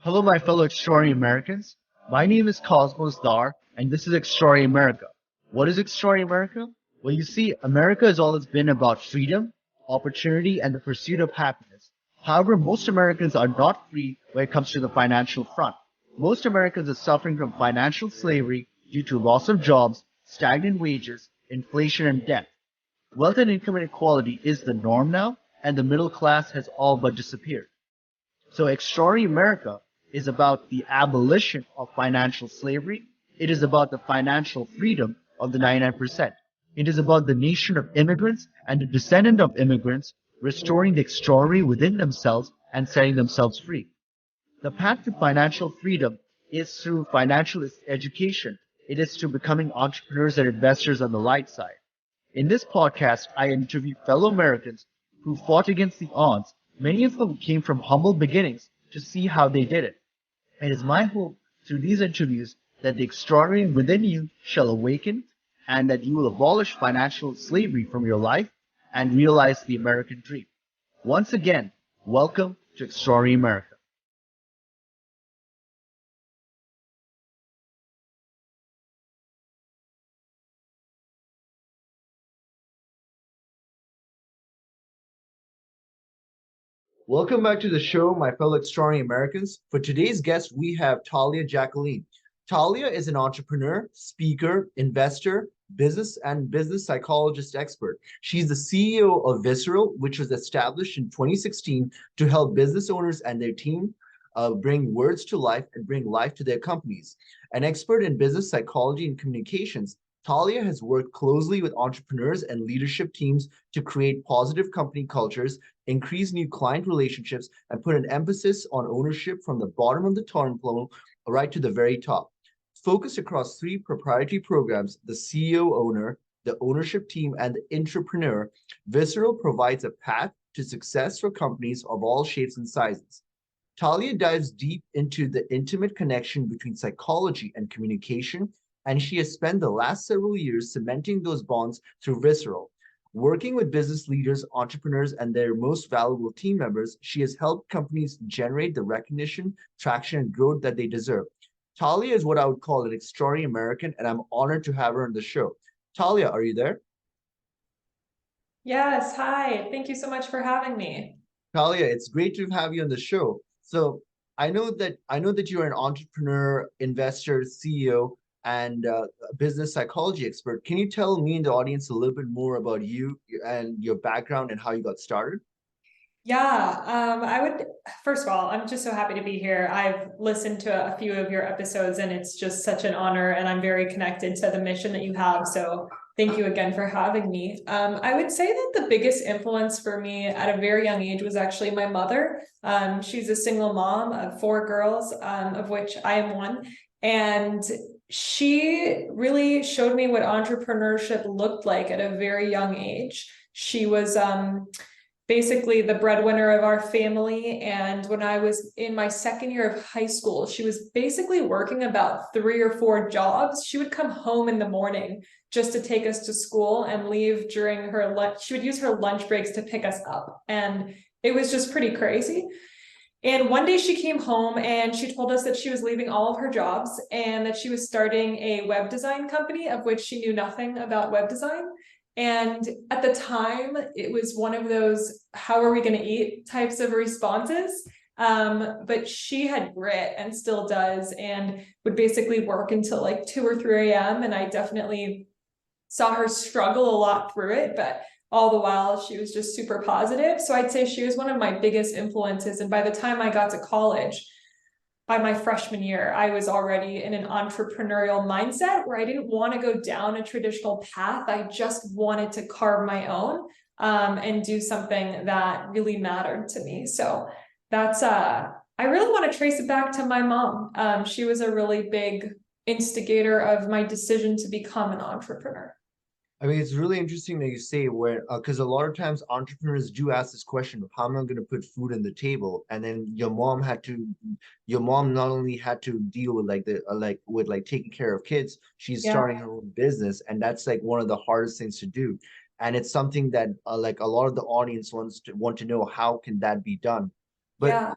Hello, my fellow extraordinary Americans. My name is Cosmos Dar, and this is Extraordinary America. What is Extraordinary America? Well, you see, America has always been about freedom, opportunity, and the pursuit of happiness. However, most Americans are not free when it comes to the financial front. Most Americans are suffering from financial slavery due to loss of jobs, stagnant wages, inflation, and debt. Wealth and income inequality is the norm now, and the middle class has all but disappeared. So Extraordinary America is about the abolition of financial slavery. It is about the financial freedom of the 99%. It is about the nation of immigrants and the descendant of immigrants restoring the extraordinary within themselves and setting themselves free. The path to financial freedom is through financial education. It is through becoming entrepreneurs and investors on the light side. In this podcast, I interview fellow Americans who fought against the odds. Many of them came from humble beginnings to see how they did it. It is my hope through these interviews that the extraordinary within you shall awaken and that you will abolish financial slavery from your life and realize the American dream. Once again, welcome to Extraordinary America. Welcome back to the show, my fellow extraordinary Americans. For today's guest, we have Talia Jacqueline. Talia is an entrepreneur, speaker, investor, business psychologist expert. She's the CEO of Visceral, which was established in 2016 to help business owners and their team bring words to life and bring life to their companies. An expert in business psychology and communications, Talia has worked closely with entrepreneurs and leadership teams to create positive company cultures, increase new client relationships, and put an emphasis on ownership from the bottom of the torrent flow right to the very top. Focused across three proprietary programs, the CEO owner, the ownership team, and the entrepreneur, Visceral provides a path to success for companies of all shapes and sizes. Talia dives deep into the intimate connection between psychology and communication, and she has spent the last several years cementing those bonds through Visceral. Working with business leaders, entrepreneurs, and their most valuable team members, she has helped companies generate the recognition, traction, and growth that they deserve. Talia is what I would call an extraordinary American, and I'm honored to have her on the show. Talia, are you there? Yes, hi. Thank you so much for having me. Talia, it's great to have you on the show. So I know that you're an entrepreneur, investor, CEO, and a business psychology expert. Can you tell me and the audience a little bit more about you and your background and how you got started? Yeah, I would, first of all, I'm just so happy to be here. I've listened to a few of your episodes and it's just such an honor, and I'm very connected to the mission that you have. So thank you again for having me. I would say that the biggest influence for me at a very young age was actually my mother. She's a single mom of four girls, of which I am one. And she really showed me what entrepreneurship looked like at a very young age. She was basically the breadwinner of our family. And when I was in my second year of high school, she was basically working about 3 or 4 jobs. She would come home in the morning just to take us to school and leave during her lunch. She would use her lunch breaks to pick us up. And it was just pretty crazy. And one day she came home and she told us that she was leaving all of her jobs and that she was starting a web design company, of which she knew nothing about web design. And at the time, it was one of those, how are we going to eat types of responses. But she had grit and still does, and would basically work until like 2 or 3 a.m. And I definitely saw her struggle a lot through it, but all the while she was just super positive. So I'd say she was one of my biggest influences. And by the time I got to college, by my freshman year, I was already in an entrepreneurial mindset where I didn't want to go down a traditional path. I just wanted to carve my own, and do something that really mattered to me. So that's, I really want to trace it back to my mom. She was a really big instigator of my decision to become an entrepreneur. I mean, it's really interesting that you say where, because a lot of times entrepreneurs do ask this question of how am I going to put food on the table, and then your mom not only had to deal with like with taking care of kids, she's Yeah. starting her own business, and that's like one of the hardest things to do, and it's something that like a lot of the audience want to know how can that be done, but Yeah.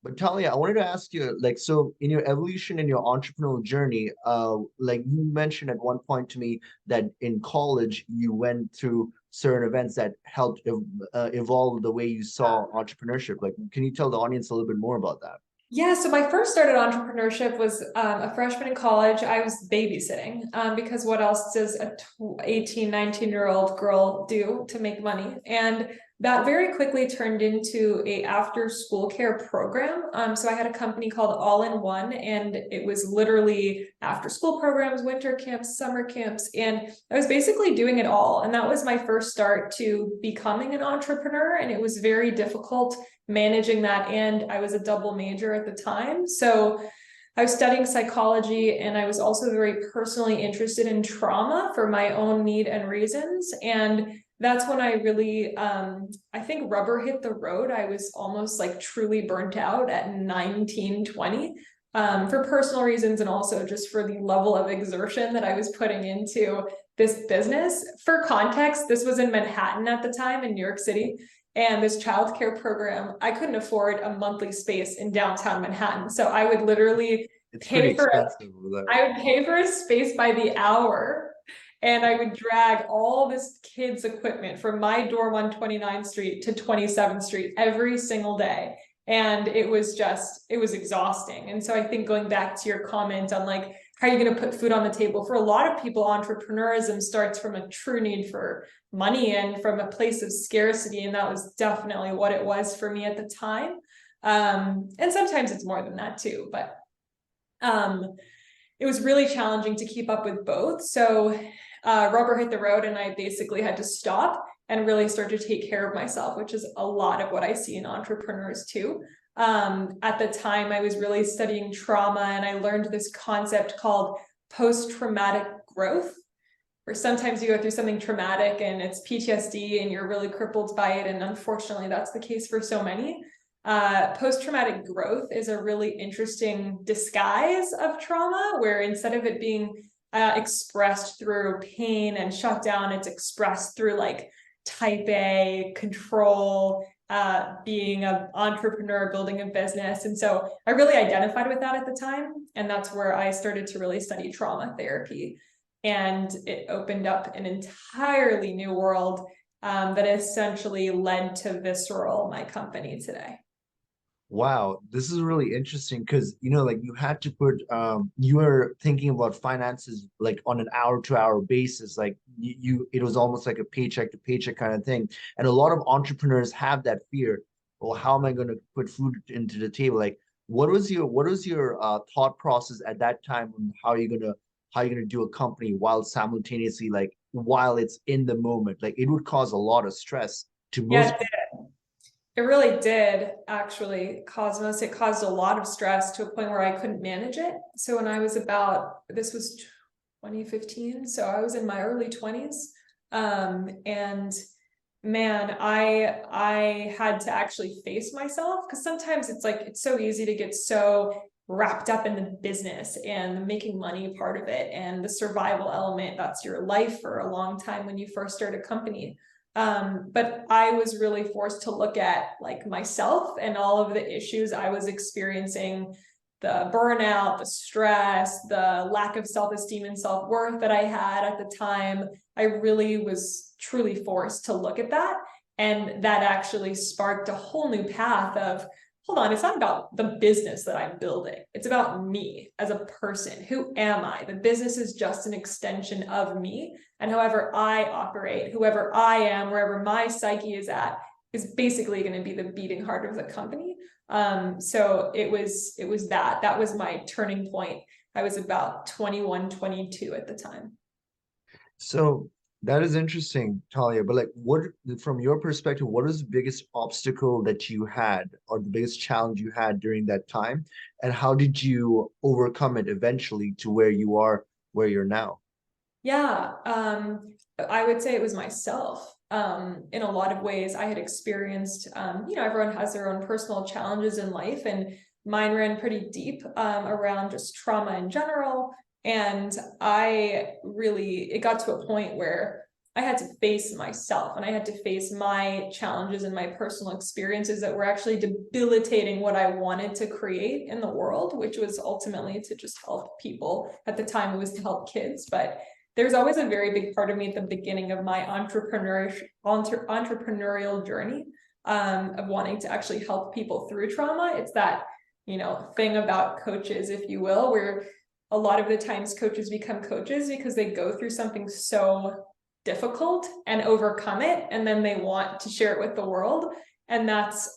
But Talia, I wanted to ask you, like, so in your evolution in your entrepreneurial journey, like you mentioned at one point to me that in college you went through certain events that helped evolve the way you saw entrepreneurship. Like, can you tell the audience a little bit more about that? Yeah, so my first start at entrepreneurship was a freshman in college. I was babysitting because what else does a 18, 19-year-old girl do to make money? And that very quickly turned into a after school care program. So I had a company called All in One, and it was literally after school programs, winter camps, summer camps, and I was basically doing it all. And that was my first start to becoming an entrepreneur, and it was very difficult managing that, and I was a double major at the time. So I was studying psychology, and I was also very personally interested in trauma for my own need and reasons. And that's when I really, I think rubber hit the road. I was almost like truly burnt out at 19, 20, for personal reasons, and also just for the level of exertion that I was putting into this business. For context, this was in Manhattan at the time in New York City. And this childcare program, I couldn't afford a monthly space in downtown Manhattan. So I would literally It's pretty pay for expensive over there. I would pay for a space by the hour, and I would drag all this kids' equipment from my dorm on 29th Street to 27th Street every single day. And it was exhausting. And so I think going back to your comment on like, how are you going to put food on the table? For a lot of people, entrepreneurism starts from a true need for money and from a place of scarcity. And that was definitely what it was for me at the time. And sometimes it's more than that too, but it was really challenging to keep up with both. So rubber hit the road, and I basically had to stop and really start to take care of myself, which is a lot of what I see in entrepreneurs too. At the time, I was really studying trauma, and I learned this concept called post-traumatic growth, where sometimes you go through something traumatic and it's PTSD and you're really crippled by it. And unfortunately, that's the case for so many. Post-traumatic growth is a really interesting disguise of trauma, where instead of it being expressed through pain and shutdown, it's expressed through like type A, control, being an entrepreneur, building a business. And so I really identified with that at the time. And that's where I started to really study trauma therapy. And it opened up an entirely new world that essentially led to Visceral, my company today. Wow, this is really interesting because like you had to put you were thinking about finances like on an hour-to-hour basis, like it was almost like a paycheck to paycheck kind of thing. And a lot of entrepreneurs have that fear, well, how am I going to put food into the table? Like what was your thought process at that time on how you're gonna do a company while simultaneously, like while it's in the moment? Like it would cause a lot of stress to most Yeah, people. it really did actually, Cosmos. It caused a lot of stress to a point where I couldn't manage it. So when I was this was 2015, so I was in my early 20s. And man, I had to actually face myself, because sometimes it's like, it's so easy to get so wrapped up in the business and the making money part of it and the survival element. That's your life for a long time when you first start a company. But I was really forced to look at like myself and all of the issues I was experiencing, the burnout, the stress, the lack of self-esteem and self-worth that I had at the time. I really was truly forced to look at that. And that actually sparked a whole new path of, hold on, it's not about the business that I'm building. It's about me as a person. Who am I? The business is just an extension of me. And however I operate, whoever I am, wherever my psyche is at, is basically going to be the beating heart of the company. So it was that was my turning point. I was about 21, 22 at the time. So that is interesting, Talia. But like, from your perspective, what is the biggest obstacle that you had, or the biggest challenge you had during that time, and how did you overcome it eventually to where you are, where you're now? Yeah, I would say it was myself. In a lot of ways, I had experienced, everyone has their own personal challenges in life, and mine ran pretty deep around just trauma in general. And it got to a point where I had to face myself, and I had to face my challenges and my personal experiences that were actually debilitating what I wanted to create in the world, which was ultimately to just help people. At the time, it was to help kids, but there's always a very big part of me at the beginning of my entrepreneurial journey, of wanting to actually help people through trauma. It's that, thing about coaches, if you will, where a lot of the times coaches become coaches because they go through something so difficult and overcome it, and then they want to share it with the world. And that's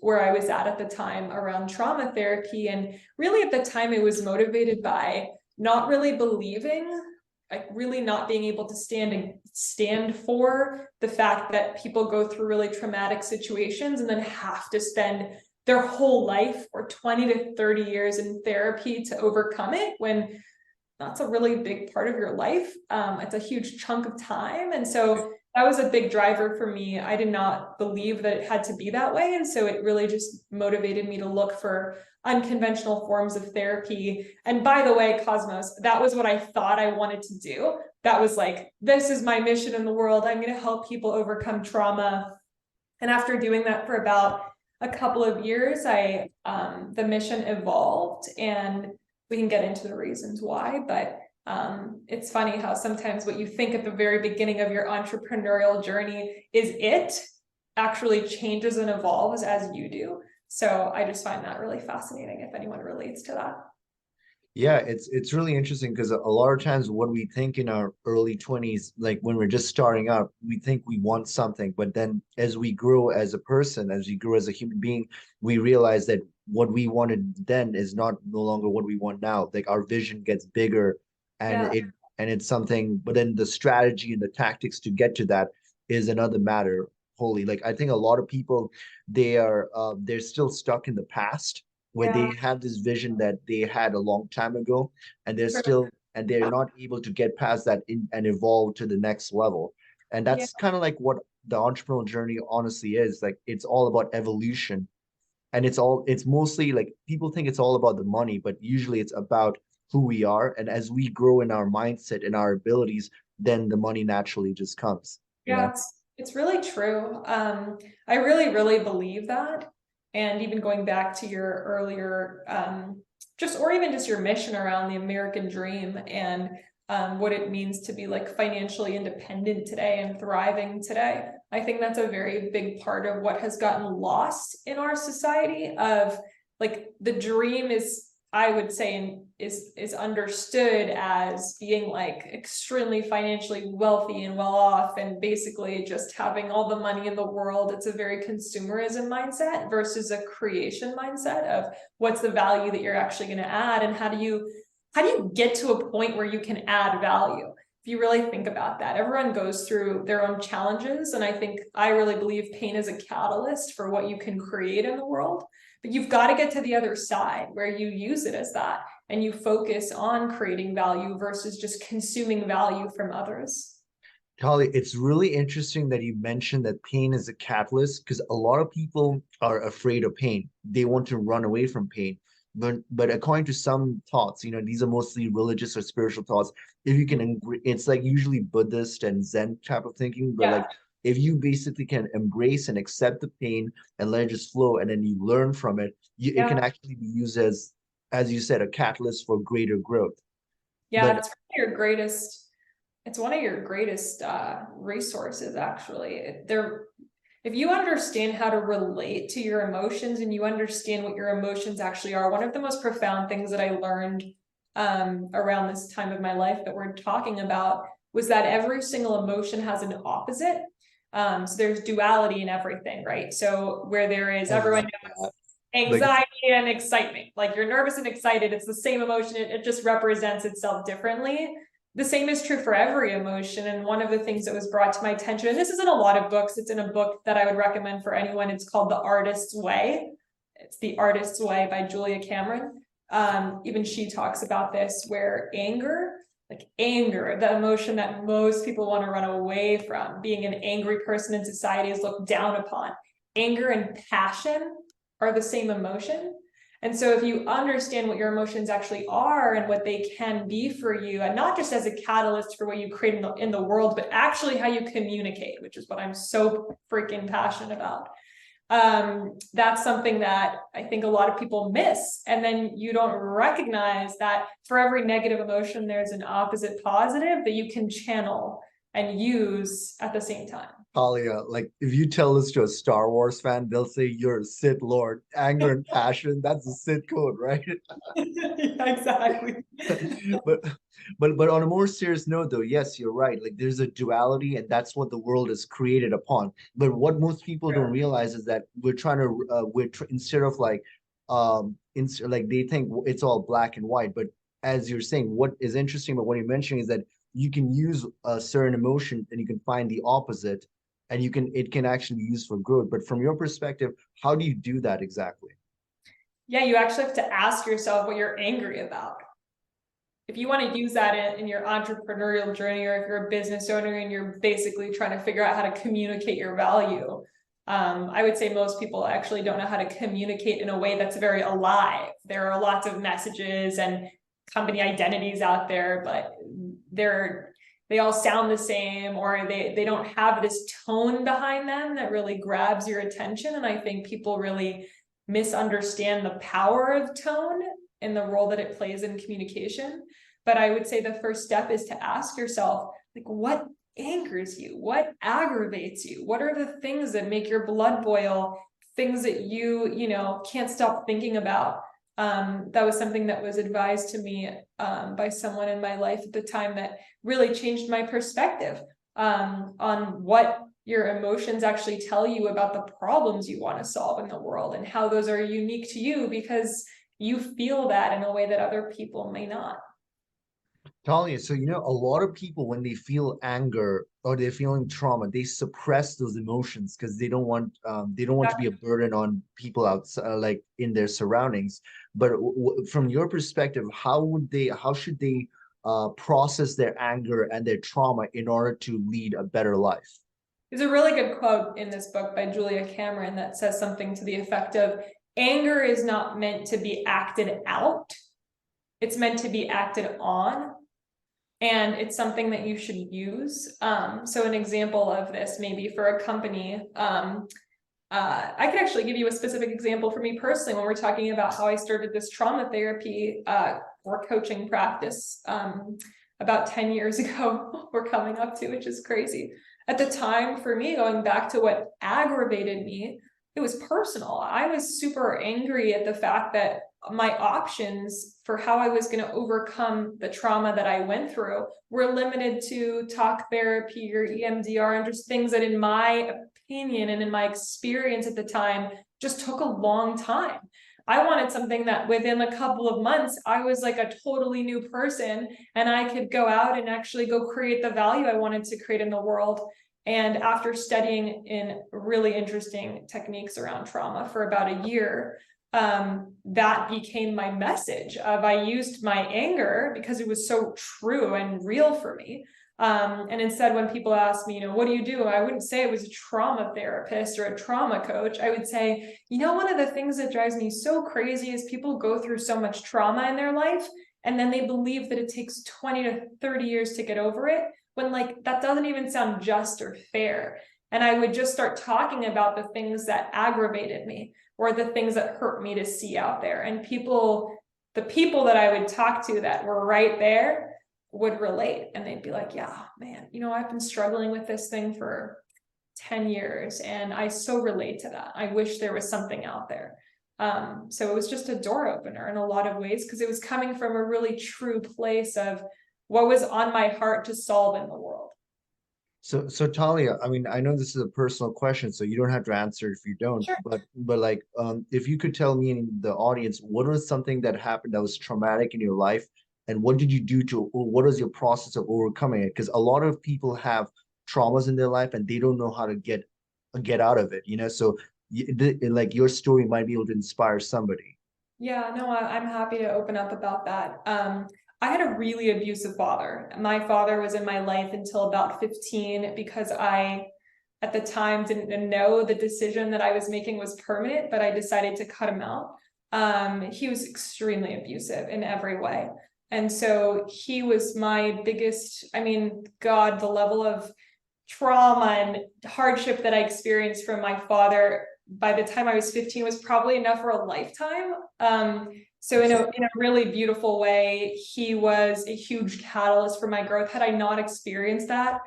where I was at the time around trauma therapy. And really at the time, it was motivated by not really believing, like really not being able to stand for the fact that people go through really traumatic situations and then have to spend their whole life or 20 to 30 years in therapy to overcome it, when that's a really big part of your life. It's a huge chunk of time. And so that was a big driver for me. I did not believe that it had to be that way. And so it really just motivated me to look for unconventional forms of therapy. And by the way, Cosmos, that was what I thought I wanted to do. That was like, this is my mission in the world. I'm going to help people overcome trauma. And after doing that for about a couple of years, the mission evolved, and we can get into the reasons why, but it's funny how sometimes what you think at the very beginning of your entrepreneurial journey is it actually changes and evolves as you do. So I just find that really fascinating if anyone relates to that. Yeah, it's really interesting because a lot of times what we think in our early 20s, like when we're just starting out, we think we want something, but then as we grow as a person, as we grow as a human being, we realize that what we wanted then is no longer what we want now. Like our vision gets bigger, and Yeah. it's something, but then the strategy and the tactics to get to that is another matter wholly. Like I think a lot of people, they're still stuck in the past, where they Yeah. have this vision that they had a long time ago, and Sure. they're not able to get past that and evolve to the next level. And Yeah. that's kind of like what the entrepreneurial journey honestly is. Like it's all about evolution. And it's mostly like people think it's all about the money, but usually it's about who we are. And as we grow in our mindset and our abilities, then the money naturally just comes, you Yeah, know? it's really true. I really, really believe that. And even going back to your earlier, or even just your mission around the American dream and what it means to be like financially independent today and thriving today. I think that's a very big part of what has gotten lost in our society, of like the dream is, I would say, is understood as being like extremely financially wealthy and well off, and basically just having all the money in the world. It's a very consumerism mindset versus a creation mindset of what's the value that you're actually going to add, and how do you get to a point where you can add value. If you really think about that, everyone goes through their own challenges, and I really believe pain is a catalyst for what you can create in the world. But you've got to get to the other side where you use it as that, and you focus on creating value versus just consuming value from others. Talia, it's really interesting that you mentioned that pain is a catalyst, because a lot of people are afraid of pain. They want to run away from pain. But according to some thoughts, these are mostly religious or spiritual thoughts. If you can, it's like usually Buddhist and Zen type of thinking, but Yeah. like if you basically can embrace and accept the pain and let it just flow, and then you learn from it, it can Yeah. actually be used as you said, a catalyst for greater growth. Yeah. But It's one of your greatest resources, actually. If you understand how to relate to your emotions and you understand what your emotions actually are, one of the most profound things that I learned around this time of my life that we're talking about was that every single emotion has an opposite. So there's duality in everything, right? So where there is, I everyone love knows that. Like, anxiety and excitement. Like you're nervous and excited, it's the same emotion, it just represents itself differently. The same is true for every emotion. And one of the things that was brought to my attention, and this is in a lot of books, it's in a book that I would recommend for anyone. It's called The Artist's Way. It's The Artist's Way by Julia Cameron. Even she talks about this, where anger, the emotion that most people want to run away from, being an angry person in society is looked down upon. Anger and passion are the same emotion. And so if you understand what your emotions actually are and what they can be for you, and not just as a catalyst for what you create in the world, but actually how you communicate, which is what I'm so freaking passionate about. That's something that I think a lot of people miss. And then you don't recognize that for every negative emotion, there's an opposite positive that you can channel and use at the same time. Talia, like if you tell this to a Star Wars fan, they'll say you're a Sith Lord. Anger and passion, that's the Sith code, right? Yeah, exactly. but but on a more serious note though, yes, you're right. Like there's a duality, and that's what the world is created upon. But what most people don't realize is that we're trying to instead of like like they think it's all black and white. But as you're saying, what is interesting about what you're mentioning is that you can use a certain emotion and you can find the opposite, and it can actually be used for growth. But from your perspective, how do you do that exactly? Yeah, you actually have to ask yourself what you're angry about. If you want to use that in your entrepreneurial journey, or if you're a business owner and you're basically trying to figure out how to communicate your value, I would say most people actually don't know how to communicate in a way that's very alive. There are lots of messages and company identities out there, but they all sound the same, or they don't have this tone behind them that really grabs your attention. And I think people really misunderstand the power of tone and the role that it plays in communication. But I would say the first step is to ask yourself, like, what angers you? What aggravates you? What are the things that make your blood boil? Things that you can't stop thinking about. That was something that was advised to me by someone in my life at the time that really changed my perspective on what your emotions actually tell you about the problems you want to solve in the world, and how those are unique to you because you feel that in a way that other people may not. Talia, so a lot of people, when they feel anger or they're feeling trauma, they suppress those emotions because they don't want to be a burden on people outside, like in their surroundings. But from your perspective, how should they process their anger and their trauma in order to lead a better life? There's a really good quote in this book by Julia Cameron that says something to the effect of, anger is not meant to be acted out, it's meant to be acted on. And it's something that you should use. So an example of this, maybe for a company, I could actually give you a specific example for me personally when we're talking about how I started this trauma therapy or coaching practice about 10 years ago, we're coming up to, which is crazy. At the time, for me, going back to what aggravated me, it was personal. I was super angry at the fact that my options for how I was going to overcome the trauma that I went through were limited to talk therapy or EMDR, and just things that, in my opinion and in my experience at the time, just took a long time. I wanted something that within a couple of months, I was like a totally new person and I could go out and actually go create the value I wanted to create in the world. And after studying in really interesting techniques around trauma for about a year, that became my message of, I used my anger because it was so true and real for me. And instead, when people ask me, what do you do? I wouldn't say I was a trauma therapist or a trauma coach. I would say, one of the things that drives me so crazy is people go through so much trauma in their life, and then they believe that it takes 20 to 30 years to get over it, when that doesn't even sound just or fair. And I would just start talking about the things that aggravated me, or the things that hurt me to see out there. And the people that I would talk to that were right there would relate, and they'd be like, yeah, man, I've been struggling with this thing for 10 years and I so relate to that. I wish there was something out there. So it was just a door opener in a lot of ways, because it was coming from a really true place of what was on my heart to solve in the world. So Talia, I mean, I know this is a personal question, so you don't have to answer if you don't. Sure. But like, if you could tell me and the audience, what was something that happened that was traumatic in your life, and what did you do or what was your process of overcoming it? Because a lot of people have traumas in their life and they don't know how to get out of it. So like your story might be able to inspire somebody. Yeah, no, I'm happy to open up about that. I had a really abusive father. My father was in my life until about 15 because I, at the time, didn't know the decision that I was making was permanent, but I decided to cut him out. he was extremely abusive in every way. And so he was my biggest, I mean, God, the level of trauma and hardship that I experienced from my father by the time I was 15 was probably enough for a lifetime. So in a really beautiful way, he was a huge catalyst for my growth. Had I not experienced that,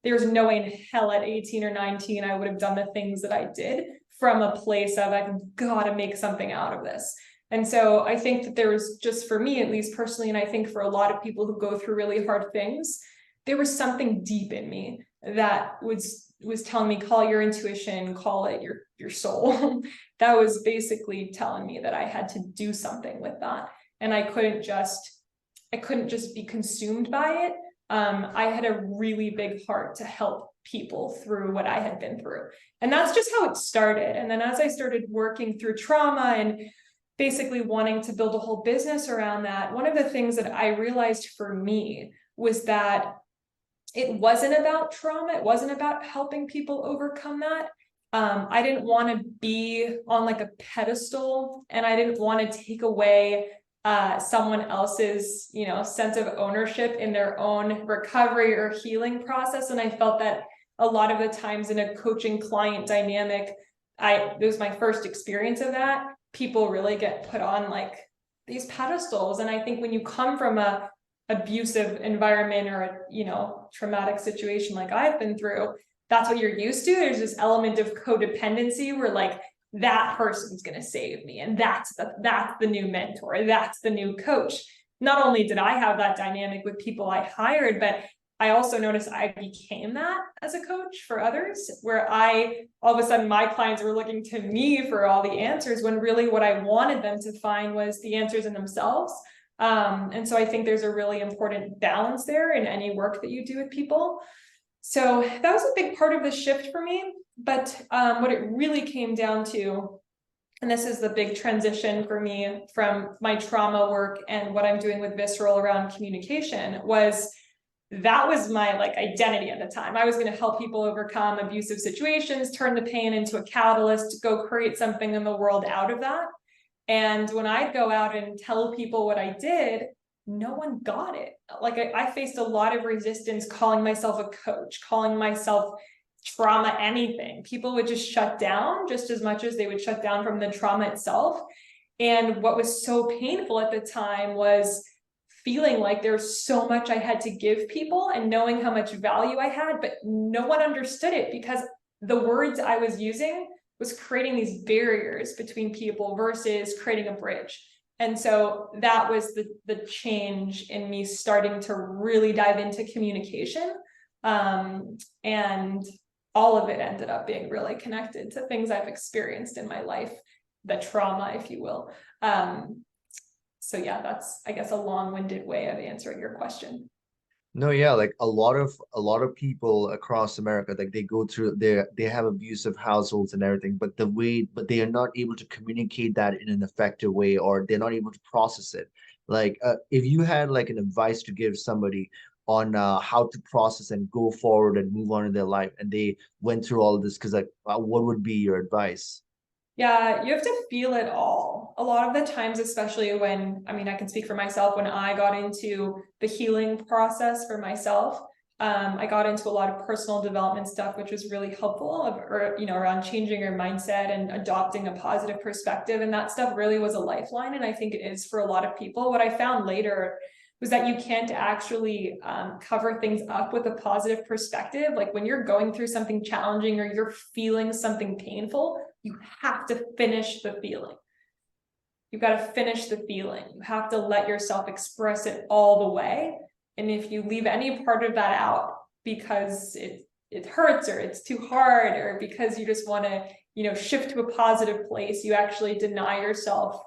there's no way in hell at 18 or 19 I would have done the things that I did from a place of I've got to make something out of this. And so I think that there was, just for me at least personally, and I think for a lot of people who go through really hard things, there was something deep in me that was telling me, call it your intuition, call it your soul. That was basically telling me that I had to do something with that. And I couldn't just be consumed by it. I had a really big heart to help people through what I had been through. And that's just how it started. And then as I started working through trauma and basically wanting to build a whole business around that, one of the things that I realized for me was that it wasn't about trauma. It wasn't about helping people overcome that. I didn't want to be on like a pedestal, and I didn't want to take away someone else's, sense of ownership in their own recovery or healing process. And I felt that a lot of the times in a coaching client dynamic, it was my first experience of that. People really get put on like these pedestals. And I think when you come from a abusive environment or a traumatic situation like I've been through, that's what you're used to. There's this element of codependency where like that person's going to save me, and that's the new mentor, that's the new coach. Not only did I have that dynamic with people I hired, but I also noticed I became that as a coach for others, where all of a sudden my clients were looking to me for all the answers, when really what I wanted them to find was the answers in themselves. And so I think there's a really important balance there in any work that you do with people. So that was a big part of the shift for me. But what it really came down to, and this is the big transition for me from my trauma work and what I'm doing with Visceral around communication, was that was my identity at the time. I was going to help people overcome abusive situations, turn the pain into a catalyst, go create something in the world out of that. And when I'd go out and tell people what I did, no one got it. I faced a lot of resistance calling myself a coach, calling myself trauma anything. People would just shut down just as much as they would shut down from the trauma itself. And what was so painful at the time was feeling like there's so much I had to give people and knowing how much value I had, but no one understood it because the words I was using was creating these barriers between people versus creating a bridge. And so that was the change in me starting to really dive into communication. And all of it ended up being really connected to things I've experienced in my life, the trauma, if you will. So yeah, that's, I guess, a long-winded way of answering your question. No, yeah, like a lot of people across America, like they go through they have abusive households and everything, but they are not able to communicate that in an effective way, or they're not able to process it. Like if you had like an advice to give somebody on how to process and go forward and move on in their life, and they went through all of this, because what would be your advice? Yeah, you have to feel it all. A lot of the times, especially when, I can speak for myself, when I got into the healing process for myself, I got into a lot of personal development stuff, which was really helpful, around changing your mindset and adopting a positive perspective. And that stuff really was a lifeline. And I think it is for a lot of people. What I found later was that you can't actually cover things up with a positive perspective. Like when you're going through something challenging or you're feeling something painful, you have to finish the feeling. You've got to finish the feeling. You have to let yourself express it all the way. And if you leave any part of that out because it hurts or it's too hard, or because you just want to, shift to a positive place, you actually deny yourself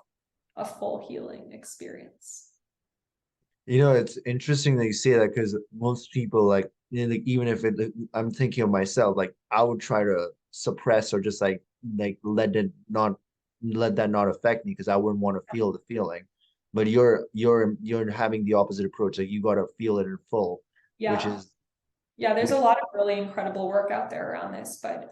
a full healing experience. It's interesting that you say that, because most people, like, even if I'm thinking of myself, like I would try to suppress or just like let that not affect me, because I wouldn't want to feel the feeling. But you're having the opposite approach. Like you got to feel it in full, Yeah. which is Yeah, there's a lot of really incredible work out there around this, but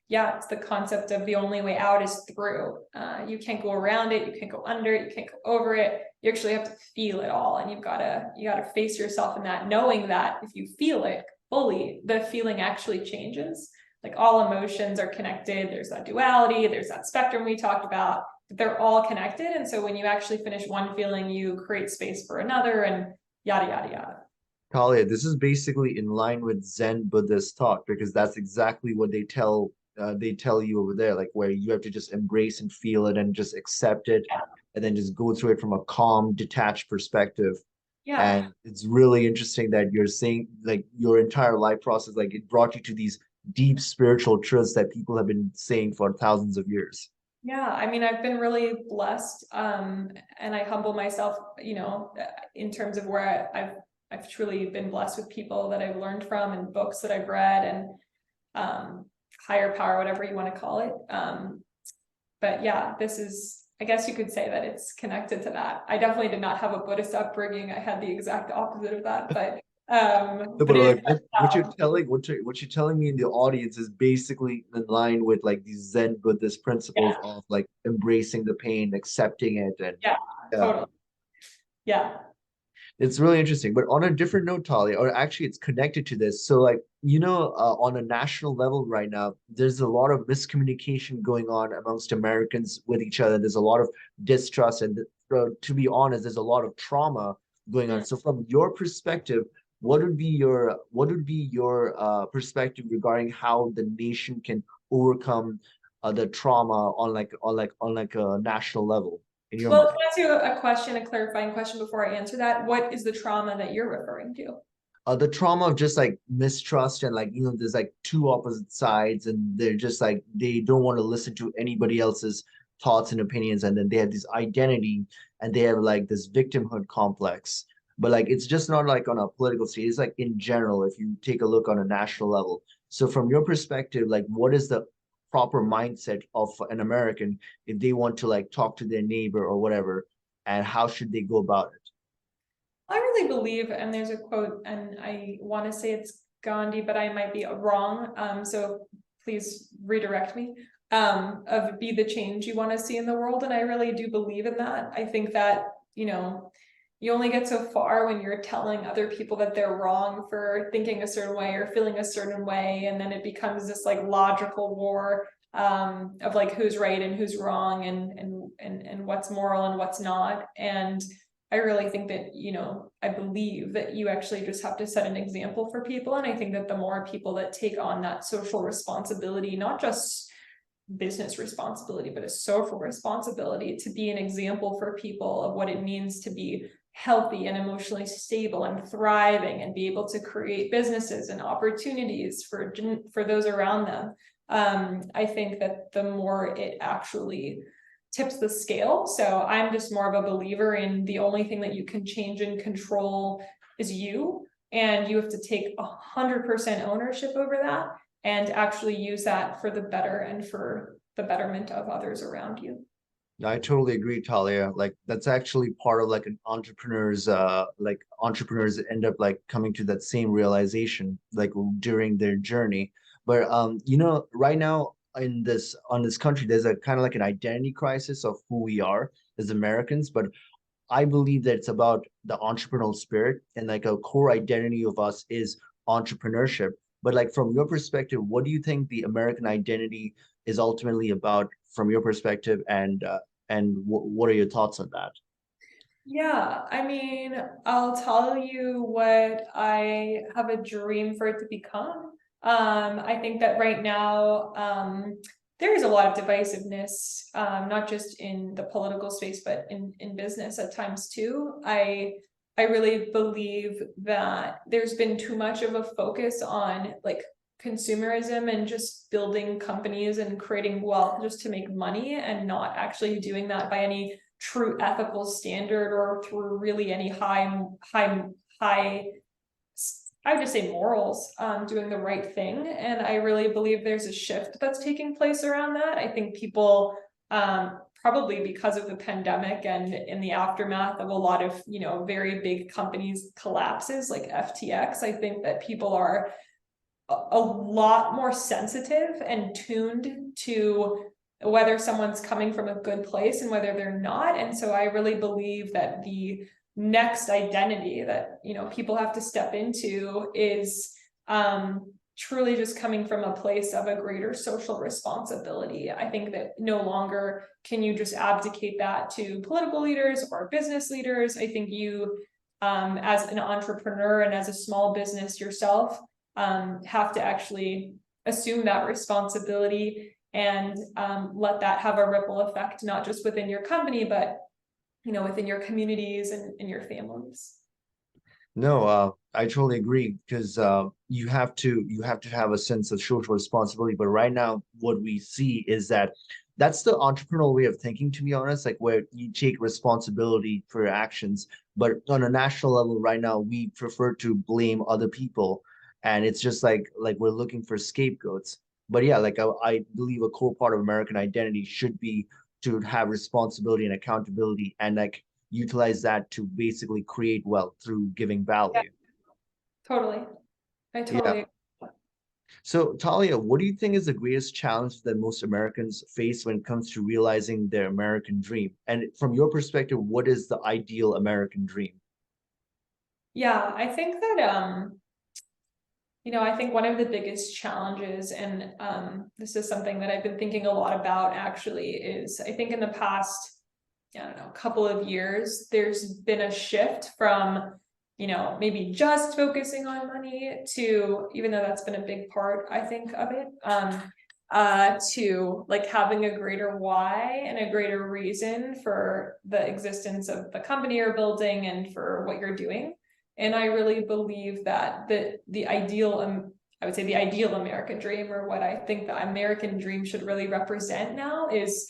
yeah, it's the concept of the only way out is through. You can't go around it, you can't go under it, you can't go over it. You actually have to feel it all, and you gotta face yourself in that, knowing that if you feel it fully, the feeling actually changes. Like all emotions are connected. There's that duality, there's that spectrum we talked about. They're all connected, and so when you actually finish one feeling, you create space for another, and yada yada yada. Talia, this is basically in line with Zen Buddhist thought because that's exactly what they tell you over there, like where you have to just embrace and feel it and just accept it and then just go through it from a calm, detached perspective. Yeah. And it's really interesting that you're saying like your entire life process, like it brought you to these deep spiritual truths that people have been saying for thousands of years. Yeah, I mean, I've been really blessed, and I humble myself, in terms of where I've truly been blessed with people that I've learned from and books that I've read and higher power, whatever you want to call it. But yeah, this is, I guess you could say that it's connected to that. I definitely did not have a Buddhist upbringing. I had the exact opposite of that, but No, but but it, like what you're telling me in the audience is basically in line with like these Zen Buddhist yeah, principles of like embracing the pain, accepting it, and yeah, yeah, totally. Yeah. it's really interesting. But on a different note, Talia, or actually it's connected to this. So like, on a national level right now, there's a lot of miscommunication going on amongst Americans with each other. There's a lot of distrust, and to be honest, there's a lot of trauma going on. Mm. So from your perspective, what would be your perspective regarding how the nation can overcome the trauma on like a national level in your Well, mind? to ask you a question, a clarifying question before I answer that, what is the trauma that you're referring to? The trauma of just like mistrust and like there's like two opposite sides and they're just like they don't want to listen to anybody else's thoughts and opinions and then they have this identity and they have like this victimhood complex, but like it's just not like on a political stage, it's like in general if you take a look on a national level. So from your perspective, like what is the proper mindset of an American if they want to like talk to their neighbor or whatever, and how should they go about it? I really believe, and there's a quote, and I want to say it's Gandhi, but I might be wrong. So please redirect me. Of be the change you want to see in the world, and I really do believe in that. I think that you only get so far when you're telling other people that they're wrong for thinking a certain way or feeling a certain way, and then it becomes this like logical war of like who's right and who's wrong and what's moral and what's not. And I really think that, I believe that you actually just have to set an example for people. And I think that the more people that take on that social responsibility, not just business responsibility, but a social responsibility to be an example for people of what it means to be healthy and emotionally stable and thriving and be able to create businesses and opportunities for those around them. I think that the more it actually tips the scale. So I'm just more of a believer in the only thing that you can change and control is you, and you have to take 100% ownership over that and actually use that for the better and for the betterment of others around you. I totally agree, Talia. Like that's actually part of like an entrepreneurs end up like coming to that same realization like during their journey. But right now in this country, there's a kind of like an identity crisis of who we are as Americans. But I believe that it's about the entrepreneurial spirit and like a core identity of us is entrepreneurship. But like from your perspective, what do you think the American identity is ultimately about from your perspective, and what are your thoughts on that? Yeah, I mean, I'll tell you what I have a dream for it to become. I think that right now, there is a lot of divisiveness, not just in the political space, but in business at times too. I really believe that there's been too much of a focus on like consumerism and just building companies and creating wealth just to make money and not actually doing that by any true ethical standard or through really any high I would just say morals, doing the right thing. And I really believe there's a shift that's taking place around that. I think people probably because of the pandemic and in the aftermath of a lot of, very big companies collapses like FTX, I think that people are a lot more sensitive and tuned to whether someone's coming from a good place and whether they're not. And so I really believe that the next identity that, people have to step into is truly just coming from a place of a greater social responsibility. I think that no longer can you just abdicate that to political leaders or business leaders. I think you, as an entrepreneur and as a small business yourself, have to actually assume that responsibility and let that have a ripple effect, not just within your company, but within your communities and in your families. No, I totally agree because you have to have a sense of social responsibility. But right now, what we see is that that's the entrepreneurial way of thinking, to be honest, like where you take responsibility for your actions. But on a national level, right now, we prefer to blame other people, and it's just like we're looking for scapegoats. But yeah, like I believe a core part of American identity should be to have responsibility and accountability, and like utilize that to basically create wealth through giving value. Yeah, totally. I totally. Yeah. So, Talia, what do you think is the greatest challenge that most Americans face when it comes to realizing their American dream? And from your perspective, what is the ideal American dream? Yeah, I think that I think one of the biggest challenges, and this is something that I've been thinking a lot about actually, is I think in the past, I don't know, couple of years, there's been a shift from, maybe just focusing on money to, even though that's been a big part, I think, of it, to like having a greater why and a greater reason for the existence of the company you're building and for what you're doing. And I really believe that the ideal, I would say the ideal American dream, or what I think the American dream should really represent now, is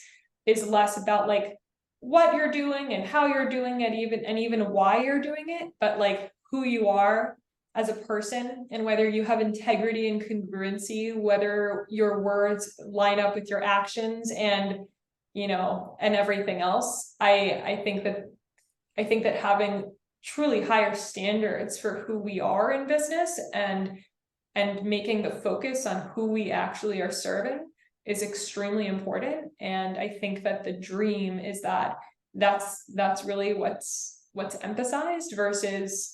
less about like what you're doing and how you're doing it, even why you're doing it, but like who you are as a person, and whether you have integrity and congruency, whether your words line up with your actions, and everything else. I think that having truly higher standards for who we are in business and making the focus on who we actually are serving is extremely important. And I think that the dream is that's really what's emphasized versus,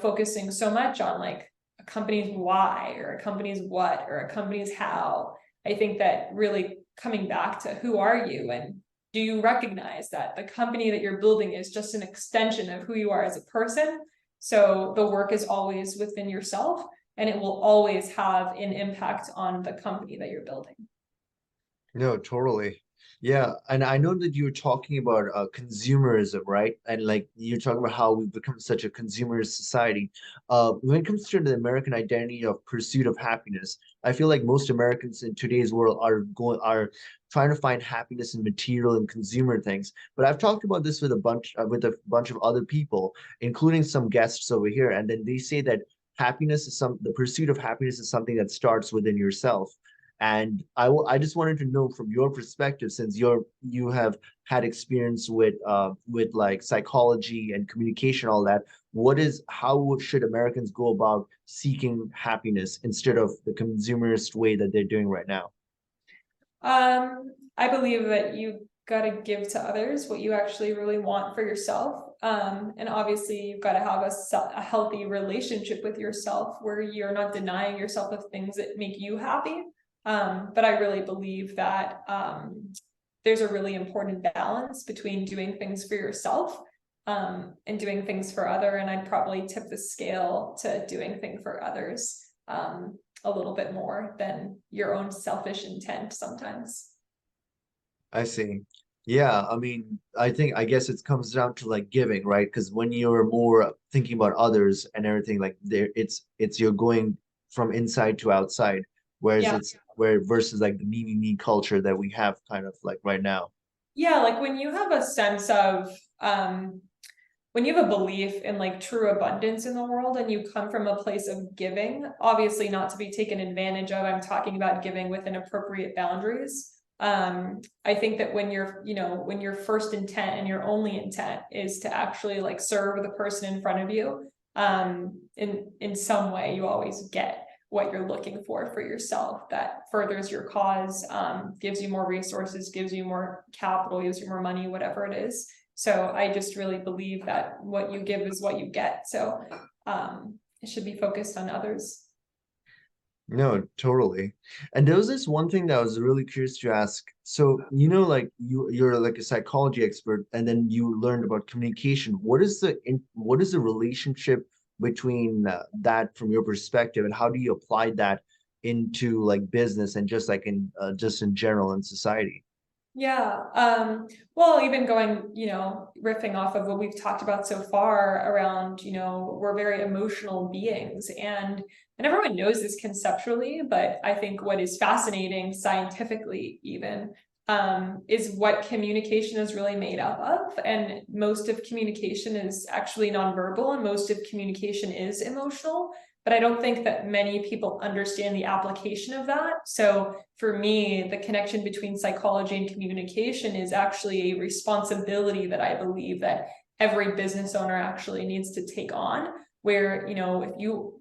focusing so much on like a company's why or a company's what or a company's how. I think that really coming back to who are you, and do you recognize that the company that you're building is just an extension of who you are as a person? So the work is always within yourself, and it will always have an impact on the company that you're building. No, totally. Yeah, and I know that you were talking about consumerism, right? And like you're talking about how we've become such a consumerist society. When it comes to the American identity of pursuit of happiness, I feel like most Americans in today's world are trying to find happiness in material and consumer things. But I've talked about this with a bunch of other people, including some guests over here, and then they say that the pursuit of happiness is something that starts within yourself. And I just wanted to know from your perspective, since you have had experience with like psychology and communication, all that, how should Americans go about seeking happiness instead of the consumerist way that they're doing right now? I believe that you got to give to others what you actually really want for yourself. And obviously you've got to have a healthy relationship with yourself where you're not denying yourself of things that make you happy. But I really believe that there's a really important balance between doing things for yourself and doing things for other. And I'd probably tip the scale to doing things for others a little bit more than your own selfish intent sometimes. I see. Yeah, I mean, I guess it comes down to like giving, right? Because when you're more thinking about others and everything, like it's you're going from inside to outside, whereas Yeah. versus like the me culture that we have kind of like right now. Yeah, like when you have a sense of when you have a belief in like true abundance in the world, and you come from a place of giving, obviously not to be taken advantage of, I'm talking about giving within appropriate boundaries. I think that when your first intent and your only intent is to actually like serve the person in front of you, in some way, you always get what you're looking for yourself that furthers your cause, gives you more resources, gives you more capital, gives you more money, whatever it is. So I just really believe that what you give is what you get. So it should be focused on others. No, totally. And there was this one thing that I was really curious to ask. So, you know, like you're like a psychology expert, and then you learned about communication. What is the relationship between that from your perspective, and how do you apply that into like business and just like in just in general in society? Yeah. Well, even going, riffing off of what we've talked about so far around, we're very emotional beings, and everyone knows this conceptually, but I think what is fascinating scientifically even, is what communication is really made up of. And most of communication is actually nonverbal, and most of communication is emotional. But I don't think that many people understand the application of that. So for me, the connection between psychology and communication is actually a responsibility that I believe that every business owner actually needs to take on, where,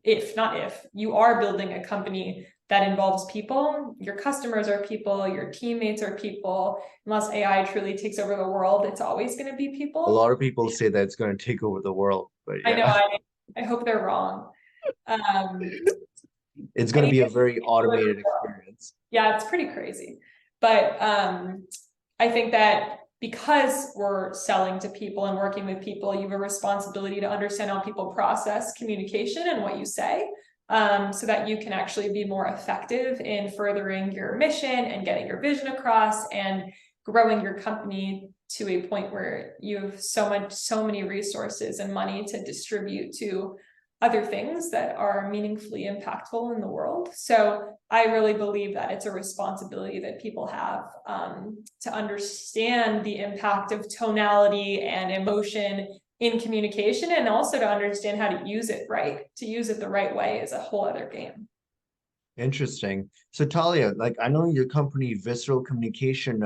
if you are building a company that involves people, your customers are people, your teammates are people. Unless AI truly takes over the world, it's always going to be A people. lot of people say that it's going to take over the world, but I know, yeah, I hope they're wrong. it's going to And be a even very automated experience. yeah, it's pretty crazy. But I think that because we're selling to people and working with people, you have a responsibility to understand how people process communication and what you say, so that you can actually be more effective in furthering your mission and getting your vision across and growing your company to a point where you have so many resources and money to distribute to other things that are meaningfully impactful in the world. So I really believe that it's a responsibility that people have, to understand the impact of tonality and emotion in communication, and also to understand how to use it right. To use it the right way is a whole other game. Interesting. So Talia, like I know your company Visceral Communication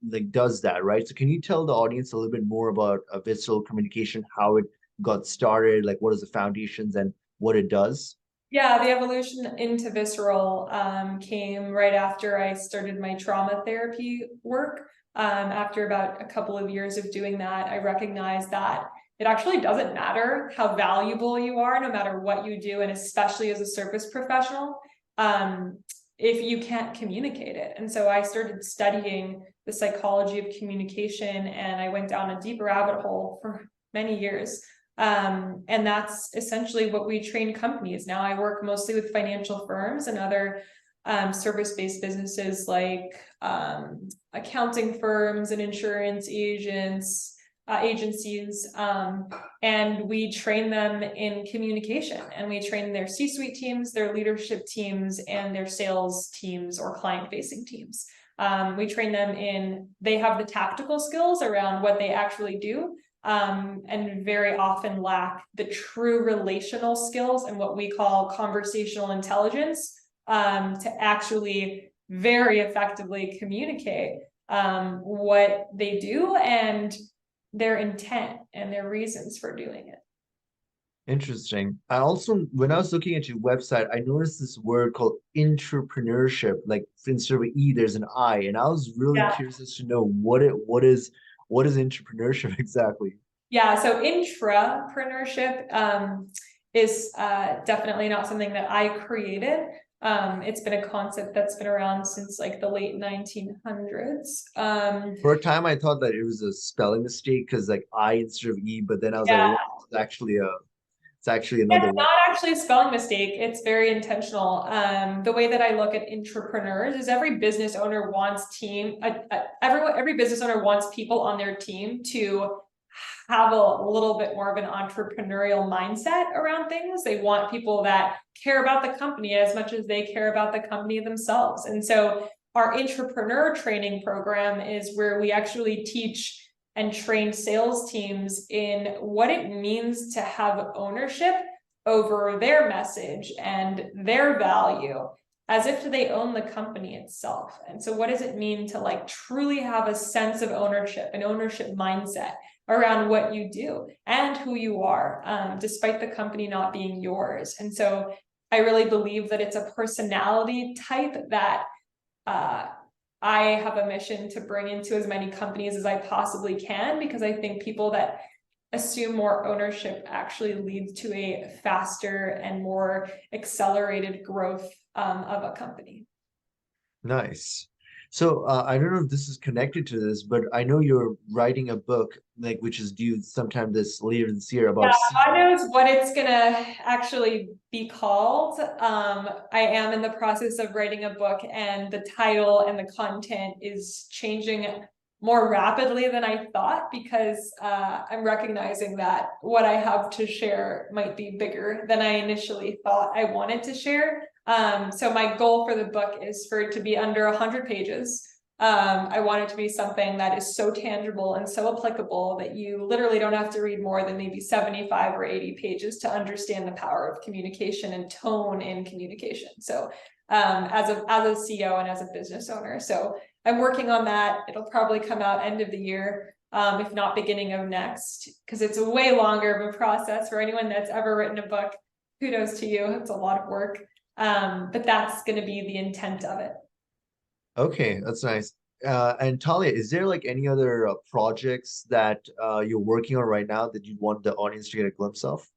like does that, right? So can you tell the audience a little bit more about Visceral Communication, how it got started, like what is the foundations and what it does? Yeah, the evolution into Visceral came right after I started my trauma therapy work. After about a couple of years of doing that, I recognized that it actually doesn't matter how valuable you are, no matter what you do, and especially as a service professional, if you can't communicate it. And so I started studying the psychology of communication, and I went down a deep rabbit hole for many years. And that's essentially what we train companies. Now I work mostly with financial firms and other service-based businesses like accounting firms and insurance agencies, and we train them in communication, and we train their C-suite teams, their leadership teams, and their sales teams or client-facing teams. We train them they have the tactical skills around what they actually do, and very often lack the true relational skills and what we call conversational intelligence, to actually very effectively communicate what they do and their intent and their reasons for doing it. Interesting. I also, when I was looking at your website, I noticed this word called entrepreneurship. Like instead of an E, there's an I, and I was really Yeah. curious as to know what is entrepreneurship exactly. Yeah, so intrapreneurship is definitely not something that I created. It's been a concept that's been around since like the late 1900s. For a time, I thought that it was a spelling mistake because like I instead of E, but then I was like, Yeah, wow, it's actually another it's word. not actually a spelling mistake. It's very intentional. The way that I look at entrepreneurs is every business owner wants every business owner wants people on their team to have a little bit more of an entrepreneurial mindset around things. They want people that care about the company as much as they care about the company themselves. And so our entrepreneur training program is where we actually teach and train sales teams in what it means to have ownership over their message and their value, as if they own the company itself. And so what does it mean to like truly have a sense of ownership, an ownership mindset around what you do and who you are, despite the company not being yours? And so I really believe that it's a personality type that I have a mission to bring into as many companies as I possibly can, because I think people that assume more ownership actually leads to a faster and more accelerated growth of a company. Nice. So I don't know if this is connected to this, but I know you're writing a book, like which is due sometime this later this year about. Yeah, God knows what it's gonna actually be called. I am in the process of writing a book, and the title and the content is changing more rapidly than I thought, because I'm recognizing that what I have to share might be bigger than I initially thought I wanted to share. So my goal for the book is for it to be under 100 pages. I want it to be something that is so tangible and so applicable that you literally don't have to read more than maybe 75 or 80 pages to understand the power of communication and tone in communication. So as a CEO and as a business owner. So I'm working on that. It'll probably come out end of the year, if not beginning of next, because it's a way longer of a process. For anyone that's ever written a book, kudos to you. It's a lot of work. But that's going to be the intent of it. Okay, that's nice. And Talia, is there like any other projects that you're working on right now that you want the audience to get a glimpse of?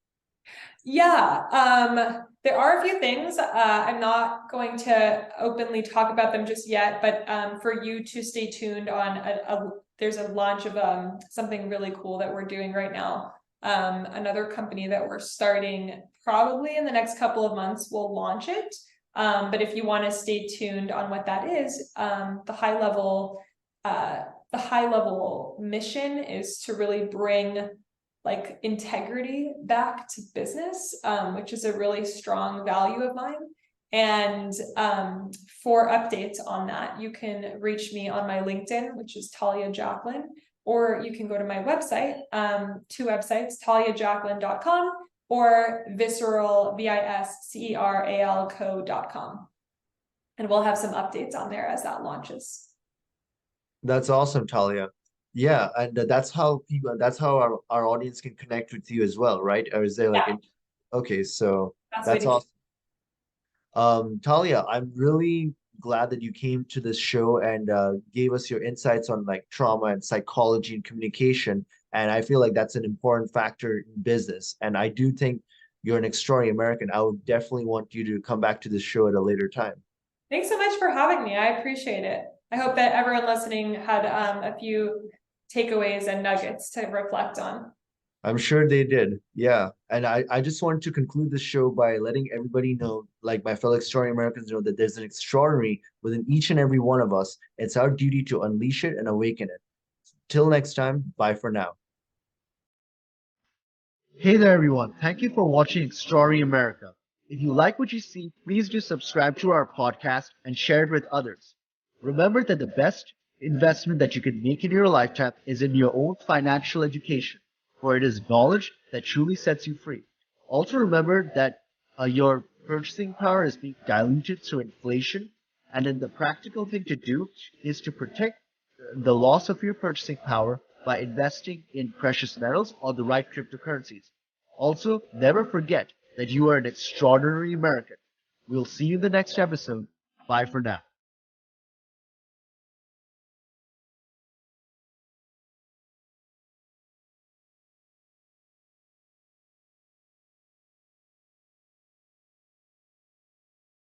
Yeah, there are a few things. I'm not going to openly talk about them just yet, but for you to stay tuned on there's a launch of something really cool that we're doing right now. Another company that we're starting probably in the next couple of months will launch it. But if you want to stay tuned on what that is, the high level mission is to really bring like integrity back to business, which is a really strong value of mine. And for updates on that, you can reach me on my LinkedIn, which is Talia Jacqueline, or you can go to my website, two websites, taliajacqueline.com or visceral, visceral co.com. And we'll have some updates on there as that launches. That's awesome, Talia. Yeah, and that's how our audience can connect with you as well, right? Or is there like okay, so that's awesome. Talia, I'm really glad that you came to this show and gave us your insights on like trauma and psychology and communication. And I feel like that's an important factor in business. And I do think you're an extraordinary American. I would definitely want you to come back to this show at a later time. Thanks so much for having me. I appreciate it. I hope that everyone listening had a few takeaways and nuggets to reflect on. I'm sure they did. Yeah. And I just wanted to conclude the show by letting everybody know, like my fellow extraordinary Americans know, that there's an extraordinary within each and every one of us. It's our duty to unleash it and awaken it. Till next time, bye for now. Hey there, everyone. Thank you for watching Extraordinary America. If you like what you see, please do subscribe to our podcast and share it with others. Remember that the best investment that you can make in your lifetime is in your own financial education, for it is knowledge that truly sets you free. Also remember that your purchasing power is being diluted through inflation, and then the practical thing to do is to protect the loss of your purchasing power by investing in precious metals or the right cryptocurrencies. Also, never forget that you are an extraordinary American. We'll see you in the next episode. Bye for now.